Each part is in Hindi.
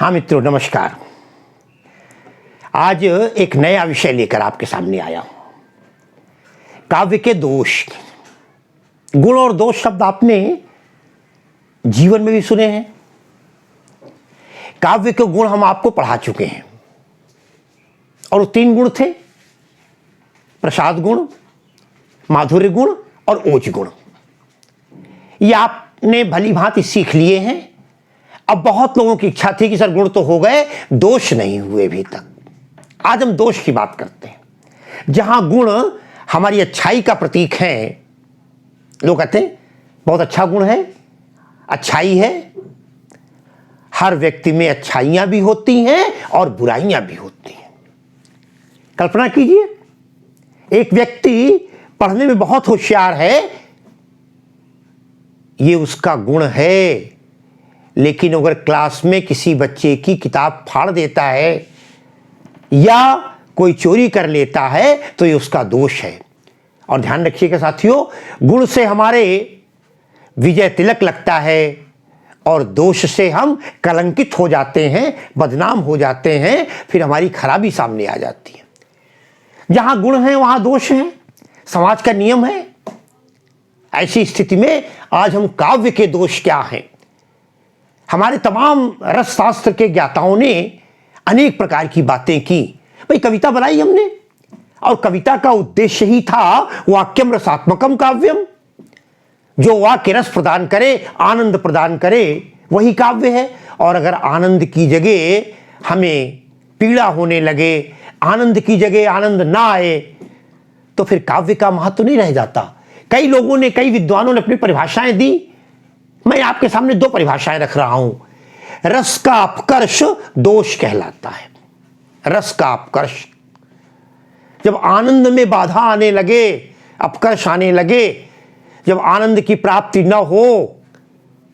हाँ मित्रों, नमस्कार। आज एक नया विषय लेकर आपके सामने आया हूं। काव्य के दोष। गुण और दोष शब्द आपने जीवन में भी सुने हैं। काव्य के गुण हम आपको पढ़ा चुके हैं और वो 3 गुण थे: प्रसाद गुण, माधुर्य गुण और ओज गुण। ये आपने भली भांति सीख लिए हैं। अब बहुत लोगों की इच्छा थी कि सर गुण तो हो गए, दोष नहीं हुए अभी तक। आज हम दोष की बात करते हैं। जहां गुण हमारी अच्छाई का प्रतीक है, लोग कहते हैं बहुत अच्छा गुण है, अच्छाई है। हर व्यक्ति में अच्छाइयां भी होती हैं और बुराइयां भी होती हैं। कल्पना कीजिए, एक व्यक्ति पढ़ने में बहुत होशियार है, ये उसका गुण है, लेकिन अगर क्लास में किसी बच्चे की किताब फाड़ देता है या कोई चोरी कर लेता है तो ये उसका दोष है। और ध्यान रखिएगा साथियों, गुण से हमारे विजय तिलक लगता है और दोष से हम कलंकित हो जाते हैं, बदनाम हो जाते हैं, फिर हमारी खराबी सामने आ जाती है। जहां गुण है वहां दोष है, समाज का नियम है। ऐसी स्थिति में आज हम काव्य के दोष क्या हैं। हमारे तमाम रस शास्त्र के ज्ञाताओं ने अनेक प्रकार की बातें की। भाई, कविता बनाई हमने और कविता का उद्देश्य ही था वाक्यम रसात्मकम काव्यम। जो वाक्य रस प्रदान करे, आनंद प्रदान करे, वही काव्य है। और अगर आनंद की जगह हमें पीड़ा होने लगे, आनंद की जगह आनंद ना आए, तो फिर काव्य का महत्व नहीं रह जाता। कई लोगों ने, कई विद्वानों ने अपनी परिभाषाएं दी। मैं आपके सामने 2 परिभाषाएं रख रहा हूं। रस का अपकर्ष दोष कहलाता है। रस का अपकर्ष, जब आनंद में बाधा आने लगे, अपकर्ष आने लगे, जब आनंद की प्राप्ति न हो,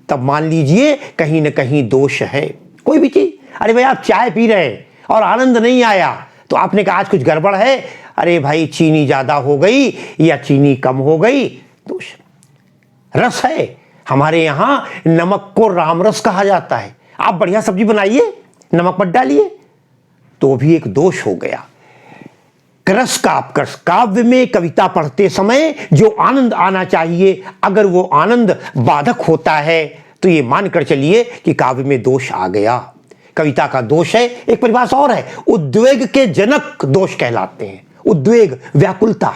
तब मान लीजिए कहीं ना कहीं दोष है। कोई भी चीज, अरे भाई आप चाय पी रहे और आनंद नहीं आया तो आपने कहा आज कुछ गड़बड़ है। अरे भाई चीनी ज्यादा हो गई या चीनी कम हो गई, दोष। रस है। हमारे यहां नमक को रामरस कहा जाता है। आप बढ़िया सब्जी बनाइए, नमक मत डालिए, तो भी एक दोष हो गया। रस का अपकर्ष। काव्य में कविता पढ़ते समय जो आनंद आना चाहिए, अगर वो आनंद बाधक होता है तो ये मानकर चलिए कि काव्य में दोष आ गया। कविता का दोष है। एक परिभाषा और है, उद्वेग के जनक दोष कहलाते हैं। उद्वेग, व्याकुलता।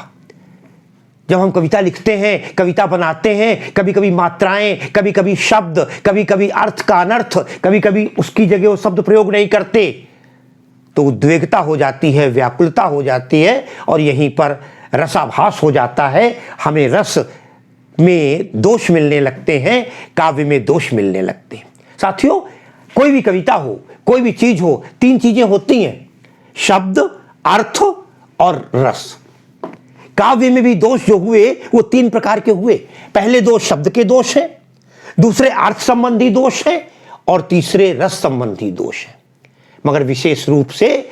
जब हम कविता लिखते हैं, कविता बनाते हैं, कभी कभी मात्राएं, कभी कभी शब्द, कभी कभी अर्थ का अनर्थ, कभी कभी उसकी जगह वो शब्द प्रयोग नहीं करते, तो उद्वेगता हो जाती है, व्याकुलता हो जाती है और यहीं पर रसाभास हो जाता है। हमें रस में दोष मिलने लगते हैं, काव्य में दोष मिलने लगते हैं। साथियों, कोई भी कविता हो, कोई भी चीज हो, 3 चीजें होती हैं: शब्द, अर्थ और रस। काव्य में भी दोष जो हुए वो 3 प्रकार के हुए। पहले 2 शब्द के दोष हैं, दूसरे अर्थ संबंधी दोष हैं और तीसरे रस संबंधी दोष हैं। मगर विशेष रूप से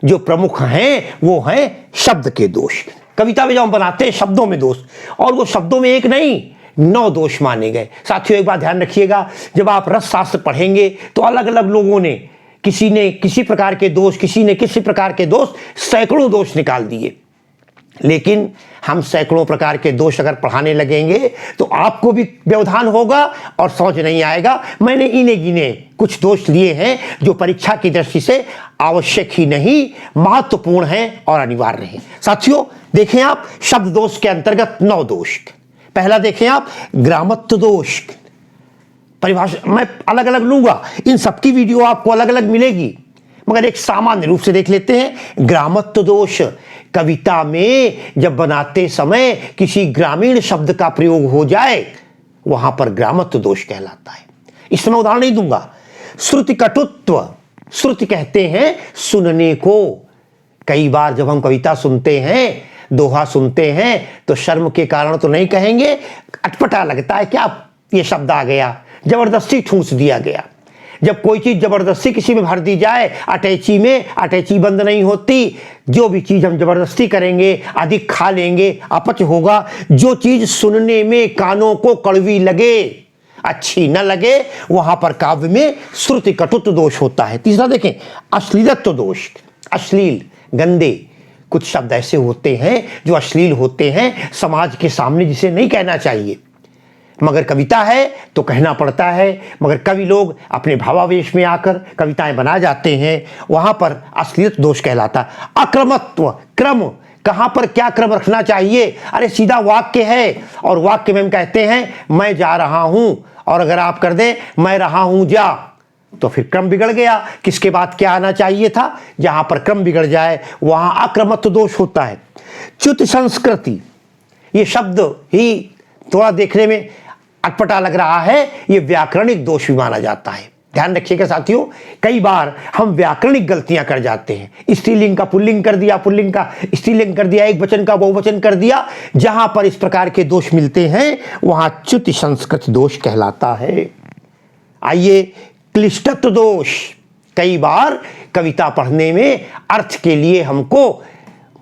जो प्रमुख हैं वो हैं शब्द के दोष। कविता में जब हम बनाते हैं शब्दों में दोष, और वो शब्दों में एक नहीं 9 दोष माने गए। साथियों, एक बात ध्यान रखिएगा, जब आप रस शास्त्र पढ़ेंगे तो अलग अलग लोगों ने, किसी ने किसी प्रकार के दोष, किसी ने किसी प्रकार के दोष, सैकड़ों दोष निकाल दिए। लेकिन हम सैकड़ों प्रकार के दोष अगर पढ़ाने लगेंगे तो आपको भी व्यवधान होगा और समझ नहीं आएगा। मैंने इन्हें गिने कुछ दोष लिए हैं जो परीक्षा की दृष्टि से आवश्यक ही नहीं, महत्वपूर्ण हैं और अनिवार्य हैं। साथियों, देखें आप, शब्द दोष के अंतर्गत 9 दोष। पहला देखें आप, ग्रामत्व दोष। परिभाषा मैं अलग अलग लूंगा, इन सबकी वीडियो आपको अलग अलग मिलेगी, मगर एक सामान्य रूप से देख लेते हैं। ग्रामत्व दोष, कविता में जब बनाते समय किसी ग्रामीण शब्द का प्रयोग हो जाए, वहां पर ग्रामत्व दोष कहलाता है। इसमें उदाहरण नहीं दूंगा। श्रुति कटुत्व। श्रुति कहते हैं सुनने को। कई बार जब हम कविता सुनते हैं, दोहा सुनते हैं, तो शर्म के कारण तो नहीं कहेंगे, अटपटा लगता है, क्या ये शब्द आ गया, जबरदस्ती ठूंस दिया गया। जब कोई चीज जबरदस्ती किसी में भर दी जाए, अटैची में, अटैची बंद नहीं होती। जो भी चीज हम जबरदस्ती करेंगे, अधिक खा लेंगे, अपच होगा। जो चीज सुनने में कानों को कड़वी लगे, अच्छी न लगे, वहां पर काव्य में श्रुति कटुत्व दोष होता है। तीसरा देखें, अश्लीलत्व दोष। अश्लील, गंदे कुछ शब्द ऐसे होते हैं जो अश्लील होते हैं, समाज के सामने जिसे नहीं कहना चाहिए, मगर कविता है तो कहना पड़ता है। मगर कवि लोग अपने भावावेश में आकर कविताएं बना जाते हैं, वहां पर अश्लीलत्व दोष कहलाता है। अक्रमत्व, क्रम, कहां पर क्या क्रम रखना चाहिए, अरे सीधा वाक्य है और वाक्य में हम कहते हैं मैं जा रहा हूं, और अगर आप कर दें मैं रहा हूं जा, तो फिर क्रम बिगड़ गया। किसके बाद क्या आना चाहिए था, जहां पर क्रम बिगड़ जाए वहां अक्रमत्व दोष होता है। च्युत संस्कृति, ये शब्द ही थोड़ा देखने में अटपटा लग रहा है, ये व्याकरणिक दोष भी माना जाता है। ध्यान रखिएगा साथियों, कई बार हम व्याकरणिक गलतियां कर जाते हैं। स्त्रीलिंग का पुल्लिंग कर दिया, पुल्लिंग का स्त्रीलिंग कर दिया, एक वचन का बहुवचन कर दिया। जहां पर इस प्रकार के दोष मिलते हैं वहां च्युत संस्कृत दोष कहलाता है। आइए, क्लिष्टत्व दोष। कई बार कविता पढ़ने में अर्थ के लिए हमको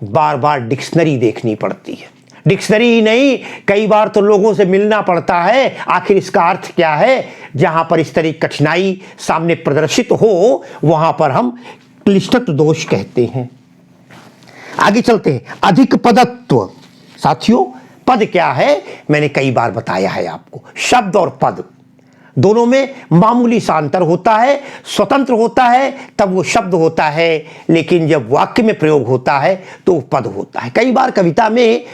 बार बार डिक्शनरी देखनी पड़ती है। डिक्शनरी ही नहीं, कई बार तो लोगों से मिलना पड़ता है, आखिर इसका अर्थ क्या है। जहां पर इस तरह की कठिनाई सामने प्रदर्शित हो वहां पर हम क्लिष्टत्व दोष कहते हैं। आगे चलते हैं, अधिक पदत्व। साथियों, पद क्या है मैंने कई बार बताया है आपको। शब्द और पद दोनों में मामूली सा अंतर होता है। स्वतंत्र होता है तब वो शब्द होता है, लेकिन जब वाक्य में प्रयोग होता है तो वो पद होता है। कई बार कविता में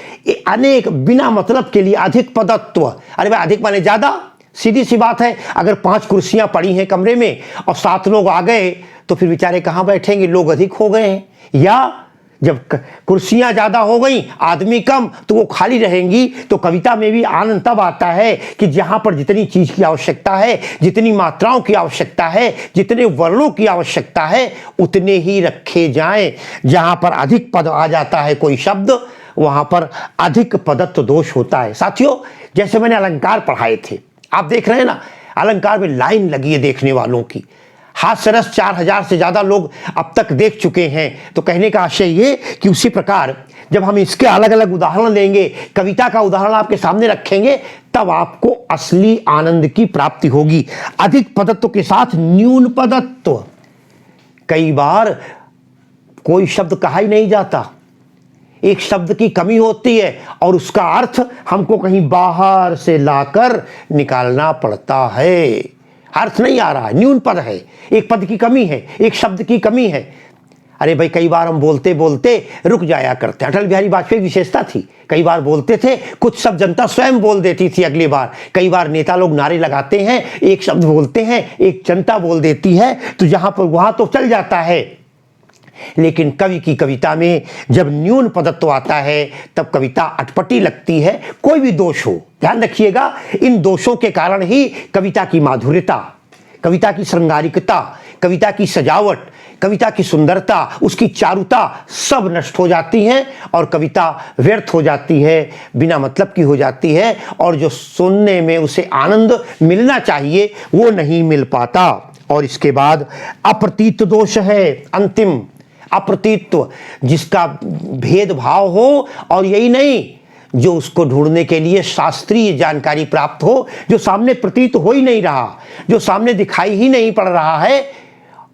अनेक बिना मतलब के लिए अधिक पदत्व, अरे भाई अधिक माने ज्यादा, सीधी सी बात है। अगर 5 कुर्सियां पड़ी हैं कमरे में और 7 लोग आ गए तो फिर बेचारे कहां बैठेंगे, लोग अधिक हो गए हैं। या जब कुर्सियां ज्यादा हो गई, आदमी कम, तो वो खाली रहेंगी। तो कविता में भी आनंद तब आता है कि जहां पर जितनी चीज की आवश्यकता है, जितनी मात्राओं की आवश्यकता है, जितने वर्णों की आवश्यकता है, उतने ही रखे जाएं। जहां पर अधिक पद आ जाता है कोई शब्द, वहां पर अधिक पदत्व दोष होता है। साथियों, जैसे मैंने अलंकार पढ़ाए थे, आप देख रहे हैं ना, अलंकार में लाइन लगी है देखने वालों की। हास्यरस 4000 से ज्यादा लोग अब तक देख चुके हैं। तो कहने का आशय ये कि उसी प्रकार जब हम इसके अलग अलग उदाहरण लेंगे, कविता का उदाहरण आपके सामने रखेंगे, तब आपको असली आनंद की प्राप्ति होगी। अधिक पदत्व के साथ न्यून पदत्व। कई बार कोई शब्द कहा ही नहीं जाता, एक शब्द की कमी होती है और उसका अर्थ हमको कहीं बाहर से लाकर निकालना पड़ता है। अर्थ नहीं आ रहा है, न्यून पद है, एक पद की कमी है, एक शब्द की कमी है। अरे भाई, कई बार हम बोलते बोलते रुक जाया करते। अटल बिहारी वाजपेयी की विशेषता थी, कई बार बोलते थे, कुछ शब्द जनता स्वयं बोल देती थी अगली बार। कई बार नेता लोग नारे लगाते हैं, एक शब्द बोलते हैं, एक जनता बोल देती है, तो जहां पर वहां तो चल जाता है। लेकिन कवि की कविता में जब न्यून पदत्व आता है तब कविता अटपटी लगती है। कोई भी दोष हो, ध्यान रखिएगा, इन दोषों के कारण ही कविता की माधुर्यता, कविता की श्रृंगारिकता, कविता की सजावट, कविता की सुंदरता, उसकी चारुता सब नष्ट हो जाती हैं और कविता व्यर्थ हो जाती है, बिना मतलब की हो जाती है, और जो सुनने में उसे आनंद मिलना चाहिए वो नहीं मिल पाता। और इसके बाद अप्रतीत दोष है, अंतिम अप्रतीत्व, जिसका भेदभाव हो, और यही नहीं, जो उसको ढूंढने के लिए शास्त्रीय जानकारी प्राप्त हो, जो सामने प्रतीत हो ही नहीं रहा, जो सामने दिखाई ही नहीं पड़ रहा है,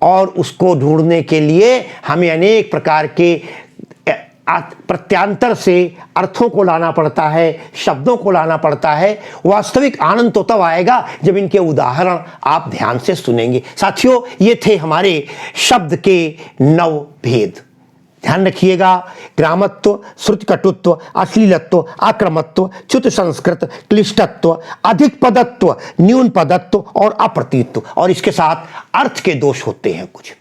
और उसको ढूंढने के लिए हमें अनेक प्रकार के प्रत्यांतर से अर्थों को लाना पड़ता है, शब्दों को लाना पड़ता है। वास्तविक आनंद तो तब आएगा जब इनके उदाहरण आप ध्यान से सुनेंगे। साथियों, ये थे हमारे शब्द के 9 भेद। ध्यान रखिएगा, ग्रामत्व, श्रुतिकटुत्व, अश्लीलत्व, आक्रमत्व, च्युत संस्कृत, क्लिष्टत्व, अधिक पदत्व, न्यून पदत्व और अप्रतीत्व। और इसके साथ अर्थ के दोष होते हैं कुछ।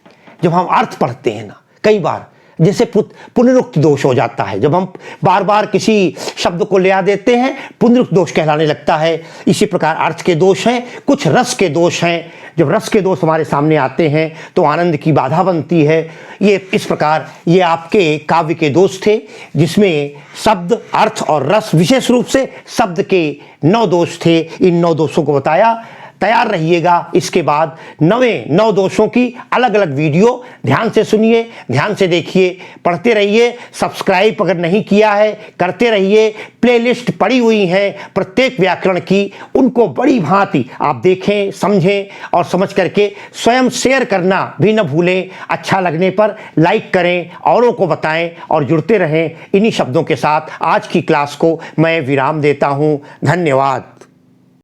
जब हम अर्थ पढ़ते हैं ना, कई बार जैसे पुनरुक्ति दोष हो जाता है, जब हम बार बार किसी शब्द को ले आ देते हैं, पुनरुक्ति दोष कहलाने लगता है। इसी प्रकार अर्थ के दोष हैं, कुछ रस के दोष हैं। जब रस के दोष हमारे सामने आते हैं तो आनंद की बाधा बनती है। ये इस प्रकार ये आपके काव्य के दोष थे, जिसमें शब्द, अर्थ और रस, विशेष रूप से शब्द के 9 दोष थे। इन 9 दोषों को बताया। तैयार रहिएगा। इसके बाद नौ दोषों की अलग अलग वीडियो ध्यान से सुनिए, ध्यान से देखिए, पढ़ते रहिए। सब्सक्राइब अगर नहीं किया है करते रहिए। प्लेलिस्ट पड़ी हुई है प्रत्येक व्याकरण की, उनको बड़ी भांति आप देखें, समझें और समझ करके स्वयं शेयर करना भी न भूलें। अच्छा लगने पर लाइक करें, औरों को बताएं और जुड़ते रहें। इन्हीं शब्दों के साथ आज की क्लास को मैं विराम देता हूं। धन्यवाद।